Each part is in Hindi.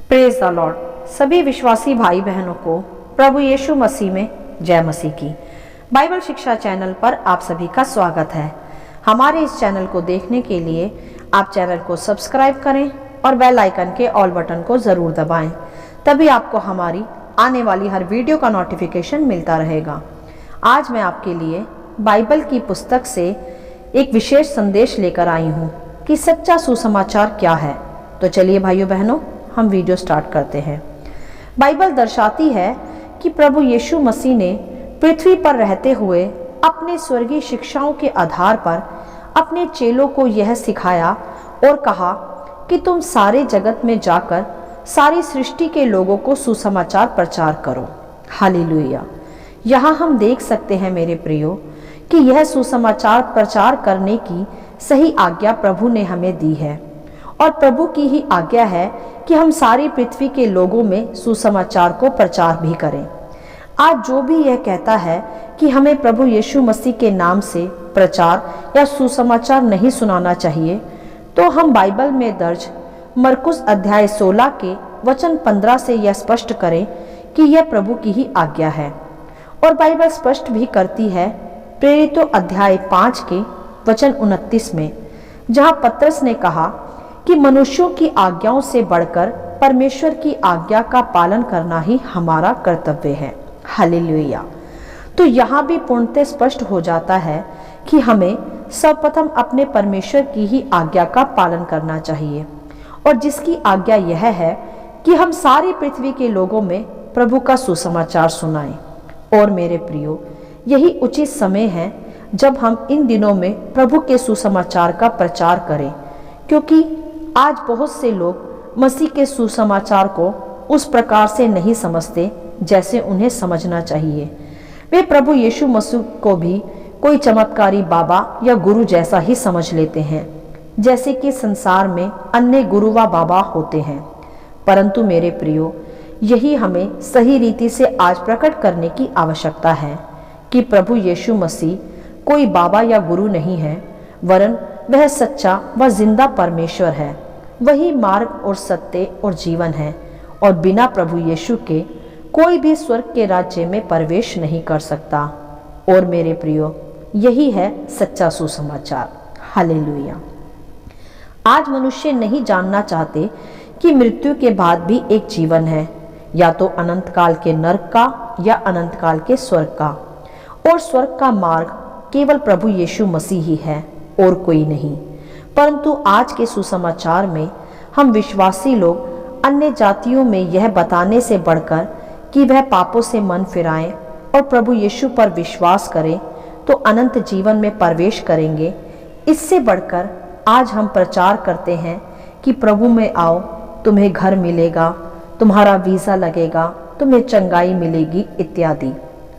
Praise the Lord. सभी विश्वासी भाई बहनों को प्रभु यीशु मसीह में जय मसीह की। बाइबल शिक्षा चैनल पर आप सभी का स्वागत है। हमारे इस चैनल को देखने के लिए आप चैनल को सब्सक्राइब करें और बेल आइकन के ऑल बटन को ज़रूर दबाएं, तभी आपको हमारी आने वाली हर वीडियो का नोटिफिकेशन मिलता रहेगा। आज मैं आपके लिए बाइबल की पुस्तक से एक विशेष संदेश लेकर आई हूँ कि सच्चा सुसमाचार क्या है। तो चलिए भाइयों बहनों, हम वीडियो स्टार्ट करते हैं। बाइबल दर्शाती है कि प्रभु यीशु मसीह ने पृथ्वी पर रहते हुए अपने स्वर्गीय शिक्षाओं के आधार पर अपने चेलों को यह सिखाया और कहा कि तुम सारे जगत में जाकर सारी सृष्टि के लोगों को सुसमाचार प्रचार करो। हालेलुया। यहाँ हम देख सकते हैं मेरे प्रियो कि यह सुसमाचार प्रचार करने की सही आज्ञा प्रभु ने हमें दी है और प्रभु की ही आज्ञा है कि हम सारी पृथ्वी के लोगों में सुसमाचार को प्रचार भी करें। आज जो भी यह कहता है कि हमें प्रभु यीशु मसीह के नाम से प्रचार या सुसमाचार नहीं सुनाना चाहिए, तो हम बाइबल में दर्ज मरकुस अध्याय 16 के वचन 15 से यह स्पष्ट करें कि यह प्रभु की ही आज्ञा है। और बाइबल स्पष्ट भी करती है प्रेरितों अध्याय 5 के वचन 29 में, जहां पतरस ने कहा कि मनुष्यों की आज्ञाओं से बढ़कर परमेश्वर की आज्ञा का पालन करना ही हमारा कर्तव्य है। हालेलुया। तो यहाँ भी पूर्णतः स्पष्ट हो जाता है कि हमें सर्वप्रथम अपने परमेश्वर की ही आज्ञा का पालन करना चाहिए, और जिसकी आज्ञा यह है कि हम सारी पृथ्वी के लोगों में प्रभु का सुसमाचार सुनाएं। और मेरे प्रियो, यही उचित समय है जब हम इन दिनों में प्रभु के सुसमाचार का प्रचार करें, क्योंकि आज बहुत से लोग मसीह के सुसमाचार को उस प्रकार से नहीं समझते जैसे उन्हें समझना चाहिए। वे प्रभु यीशु मसीह को भी कोई चमत्कारी बाबा या गुरु जैसा ही समझ लेते हैं, जैसे कि संसार में अन्य गुरु व बाबा होते हैं। परंतु मेरे प्रियो, यही हमें सही रीति से आज प्रकट करने की आवश्यकता है कि प्रभु यीशु मसीह कोई बाबा या गुरु नहीं है, वरन वह सच्चा व जिंदा परमेश्वर है। वही मार्ग और सत्य और जीवन है, और बिना प्रभु यीशु के कोई भी स्वर्ग के राज्य में प्रवेश नहीं कर सकता। और मेरे प्रियो, यही है सच्चा सुसमाचार। हालेलुया। आज मनुष्य नहीं जानना चाहते कि मृत्यु के बाद भी एक जीवन है, या तो अनंत काल के नरक का या अनंत काल के स्वर्ग का। और स्वर्ग का मार्ग केवल प्रभु यीशु मसीह ही है और कोई नहीं। परंतु आज के सुसमाचार में हम विश्वासी लोग अन्य जातियों में यह बताने से बढ़कर कि वह पापों से मन फिराएं और प्रभु यीशु पर विश्वास करें तो अनंत जीवन में प्रवेश करेंगे, इससे बढ़कर आज हम प्रचार करते हैं कि प्रभु में आओ, तुम्हें घर मिलेगा, तुम्हारा वीज़ा लगेगा, तुम्हें चंगाई मिलेगी इत्यादि।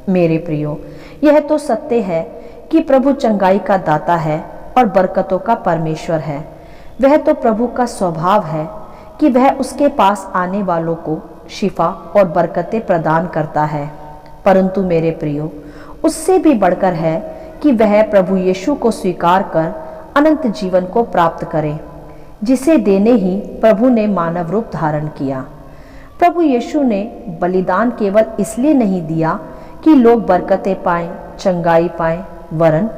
मेरे प्रियो, यह तो सत्य है कि प्रभु चंगाई का दाता है और बरकतों का परमेश्वर है। वह तो प्रभु का स्वभाव है कि वह उसके पास आने वालों को शिफा और बरकतें प्रदान करता है। परंतु मेरे प्रियो, उससे भी बढ़कर है कि वह प्रभु यीशु को स्वीकार कर अनंत जीवन को प्राप्त करे, जिसे देने ही प्रभु ने मानव रूप धारण किया। प्रभु यीशु ने बलिदान केवल इसलिए नहीं दिया कि लोग बरकतें पाएं, चंगाई पाएं, वरन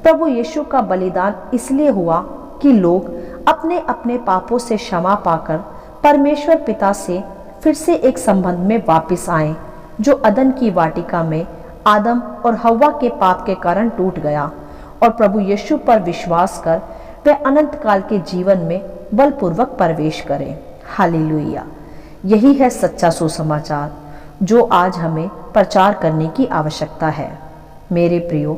प्रभु यीशु का बलिदान इसलिए हुआ कि लोग अपने अपने पापों से क्षमा पाकर परमेश्वर पिता से फिर से एक संबंध में वापस आए, जो अदन की वाटिका में आदम और हव्वा के पाप के कारण टूट गया, और प्रभु यीशु पर विश्वास कर वह अनंत काल के जीवन में बलपूर्वक प्रवेश करें। हालेलुया। यही है सच्चा सुसमाचार जो आज हमें प्रचार करने की आवश्यकता है। मेरे प्रियो,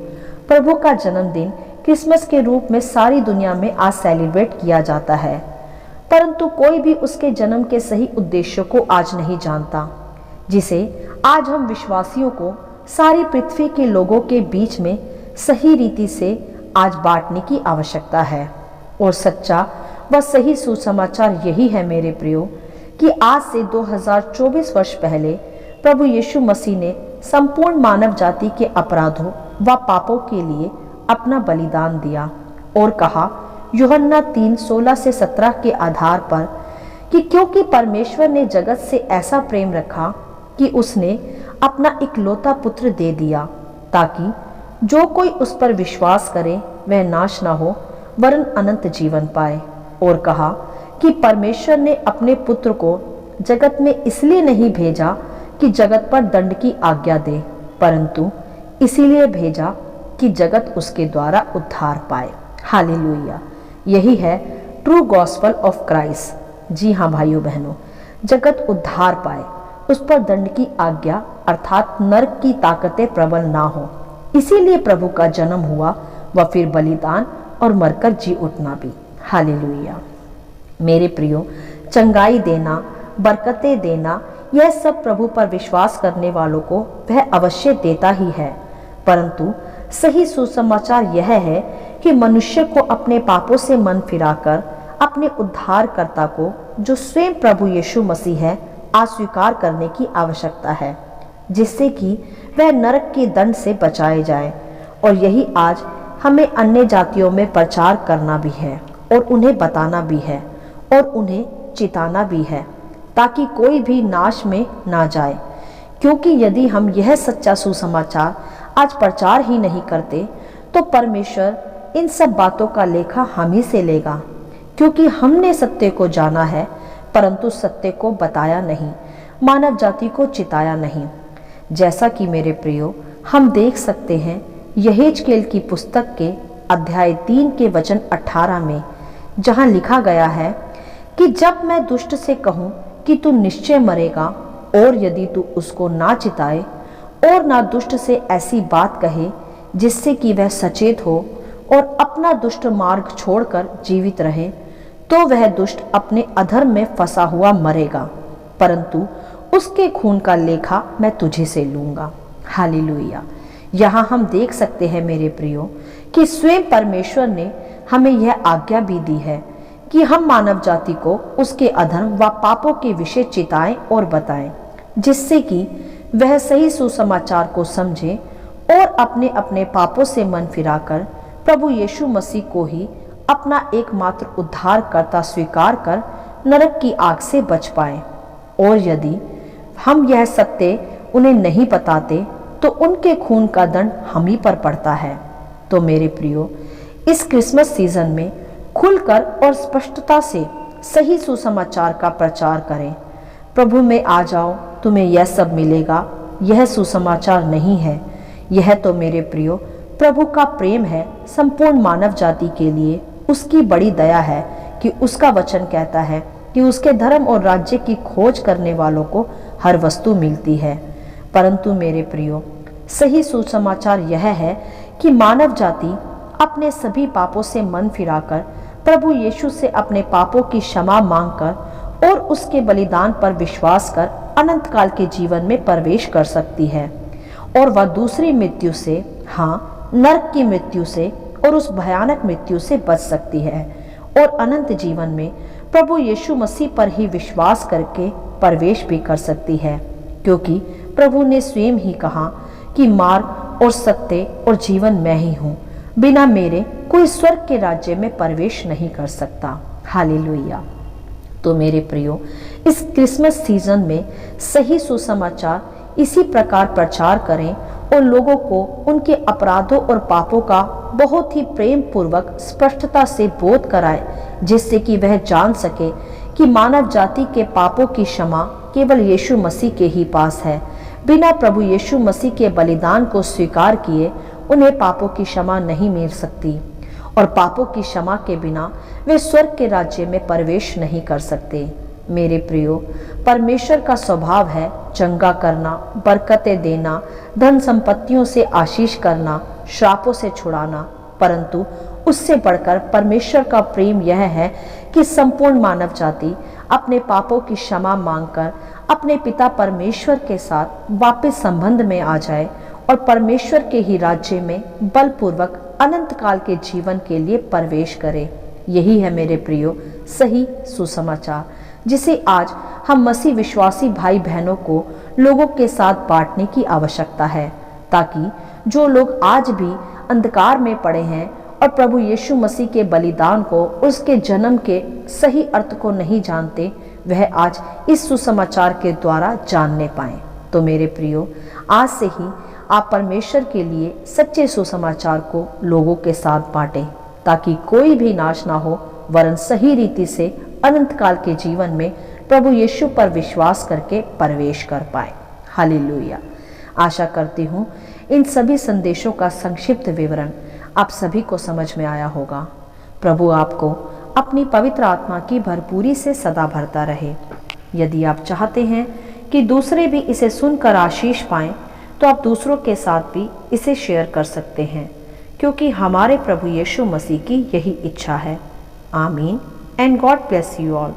प्रभु का जन्मदिन क्रिसमस के रूप में सारी दुनिया में आज सेलिब्रेट किया जाता है, परंतु कोई भी उसके जन्म के सही उद्देश्य को आज नहीं जानता, जिसे आज हम विश्वासियों को सारी पृथ्वी के लोगों के बीच में सही रीति से आज बांटने की आवश्यकता है। और सच्चा व सही सुसमाचार यही है मेरे प्रियो कि आज से 2024 वर्ष पहले प्रभु यीशु मसीह ने संपूर्ण मानव जाति के अपराधों व पापों के लिए अपना बलिदान दिया और कहा यूहन्ना 3:16 से 17 के आधार पर कि क्योंकि परमेश्वर ने जगत से ऐसा प्रेम रखा कि उसने अपना इकलौता पुत्र दे दिया, ताकि जो कोई उस पर विश्वास करे वह नाश न हो वरन अनंत जीवन पाए। और कहा कि परमेश्वर ने अपने पुत्र को जगत में इसलिए नहीं भेजा कि जगत पर दंड की आज्ञा दे, परंतु इसीलिए भेजा कि जगत उसके द्वारा उद्धार पाए। हालेलुया। यही है ट्रू गॉस्पल ऑफ क्राइस्ट। जी हाँ भाइयों बहनों, जगत उद्धार पाए, उस पर दंड की आज्ञा अर्थात नरक की ताकतें प्रबल ना हो, इसीलिए प्रभु का जन्म हुआ व फिर बलिदान और मरकर जी उठना भी। हालेलुया। मेरे प्रियो, चंगाई देना, बरकतें देना, यह सब प्रभु पर विश्वास करने वालों को वह अवश्य देता ही है, परंतु सही सुसमाचार यह है कि मनुष्य को अपने पापों से मन फिराकर अपने उद्धारकर्ता को, जो स्वयं प्रभु यीशु मसीह है, अस्वीकार करने की आवश्यकता है, जिससे कि वह नरक के दंड से बचाए जाए। और यही आज हमें अन्य जातियों में प्रचार करना भी है और उन्हें बताना भी है और उन्हें चिताना भी है, ताकि कोई भी नाश में ना जाए। क्योंकि यदि हम यह सच्चा सुसमाचार आज प्रचार ही नहीं करते तो परमेश्वर इन सब बातों का लेखा हम ही से लेगा, क्योंकि हमने सत्य को जाना है परंतु सत्य को बताया नहीं, मानव जाति को चिताया नहीं। जैसा कि मेरे प्रियो हम देख सकते हैं यहेजकेल की पुस्तक के अध्याय 3 के वचन 18 में, जहां लिखा गया है कि जब मैं दुष्ट से कहूं कि तू निश्चय मरेगा, और यदि तू उसको ना चिताए और ना दुष्ट से ऐसी बात कहे जिससे कि वह सचेत हो और अपना दुष्ट मार्ग छोड़कर जीवित रहे, तो वह दुष्ट अपने अधर्म में फंसा हुआ मरेगा, परंतु उसके खून का लेखा मैं तुझे से लूंगा। हालेलुया। यहाँ हम देख सकते हैं मेरे प्रियो कि स्वयं परमेश्वर ने हमें यह आज्ञा भी दी है कि हम मानव जाति को उसके अधर्म व पापों के विषय चिताएं और बताएं, जिससे कि वह सही सुसमाचार को समझे और अपने अपने पापों से मन फिराकर प्रभु यीशु मसीह को ही अपना एकमात्र उद्धारकर्ता स्वीकार कर नरक की आग से बच पाए। और यदि हम यह सत्य उन्हें नहीं बताते तो उनके खून का दंड हम ही पर पड़ता है। तो मेरे प्रियो, इस क्रिसमस सीजन में खुलकर और स्पष्टता से सही सुसमाचार का प्रचार करें। प्रभु में आ जाओ, तुम्हें यह सब मिलेगा, यह सुसमाचार नहीं है। यह तो मेरे प्रियो प्रभु का प्रेम है संपूर्ण मानव जाति के लिए। उसकी बड़ी दया है कि उसका वचन कहता है कि उसके धर्म और राज्य की खोज करने वालों को हर वस्तु मिलती है। परंतु मेरे प्रियो, सही सुसमाचार यह है कि मानव जाति अपने सभी पापों से मन फिराकर प्रभु यीशु से अपने पापों की क्षमा मांगकर और उसके बलिदान पर विश्वास कर अनंत काल के जीवन में प्रवेश कर सकती है, और वह दूसरी मृत्यु से, हाँ, नरक की मृत्यु से और उस भयानक मृत्यु से बच सकती है और अनंत जीवन में प्रभु यीशु मसीह पर ही विश्वास करके प्रवेश भी कर सकती है। क्योंकि प्रभु ने स्वयं ही कहा कि मार्ग और सत्य और जीवन मैं ही हूँ, बिना मेरे कोई स्वर्ग के राज्य में प्रवेश नहीं कर सकता। हालेलुया। तो मेरे प्रियो, इस क्रिसमस सीजन में सही सुसमाचार इसी प्रकार प्रचार करें और लोगों को उनके अपराधों और पापों का बहुत ही प्रेम पूर्वक स्पष्टता से बोध कराएं, जिससे कि वह जान सके कि मानव जाति के पापों की क्षमा केवल यीशु मसीह के ही पास है। बिना प्रभु यीशु मसीह के बलिदान को स्वीकार किए उन्हें पापों की क्षमा नहीं मिल सकती, और पापों की क्षमा के बिना वे स्वर्ग के राज्य में प्रवेश नहीं कर सकते। मेरे प्रियो, परमेश्वर का स्वभाव है चंगा करना, बरकतें देना, धन संपत्तियों से आशीष करना, श्रापों से छुड़ाना, परंतु उससे बढ़कर परमेश्वर का प्रेम यह है कि संपूर्ण मानव जाति अपने पापों की क्षमा मांगकर अपने पिता परमेश्वर के साथ वापस संबंध में आ जाए और परमेश्वर के ही राज्य में बलपूर्वक अनंत काल के जीवन के लिए प्रवेश करे। यही है मेरे प्रियो सही सुसमाचार, जिसे आज हम मसीह विश्वासी भाई बहनों को लोगों के साथ बांटने की आवश्यकता है, ताकि जो लोग आज भी अंधकार में पड़े हैं और प्रभु यीशु मसीह के बलिदान को, उसके जन्म के सही अर्थ को नहीं जानते, वह आज इस सुसमाचार के द्वारा जानने पाएं। तो मेरे प्रियो, आज से ही आप परमेश्वर के लिए सच्चे सुसमाचार को लोगों के साथ बांटें, ताकि कोई भी नाश ना हो, वरन सही रीति से अनंत काल के जीवन में प्रभु यीशु पर विश्वास करके प्रवेश कर पाए। हालेलुया। आशा करती हूँ इन सभी संदेशों का संक्षिप्त विवरण आप सभी को समझ में आया होगा। प्रभु आपको अपनी पवित्र आत्मा की भरपूरी से सदा भरता रहे। यदि आप चाहते हैं कि दूसरे भी इसे सुनकर आशीष पाएं, तो आप दूसरों के साथ भी इसे शेयर कर सकते हैं, क्योंकि हमारे प्रभु यीशु मसीह की यही इच्छा है। आमीन and God bless you all.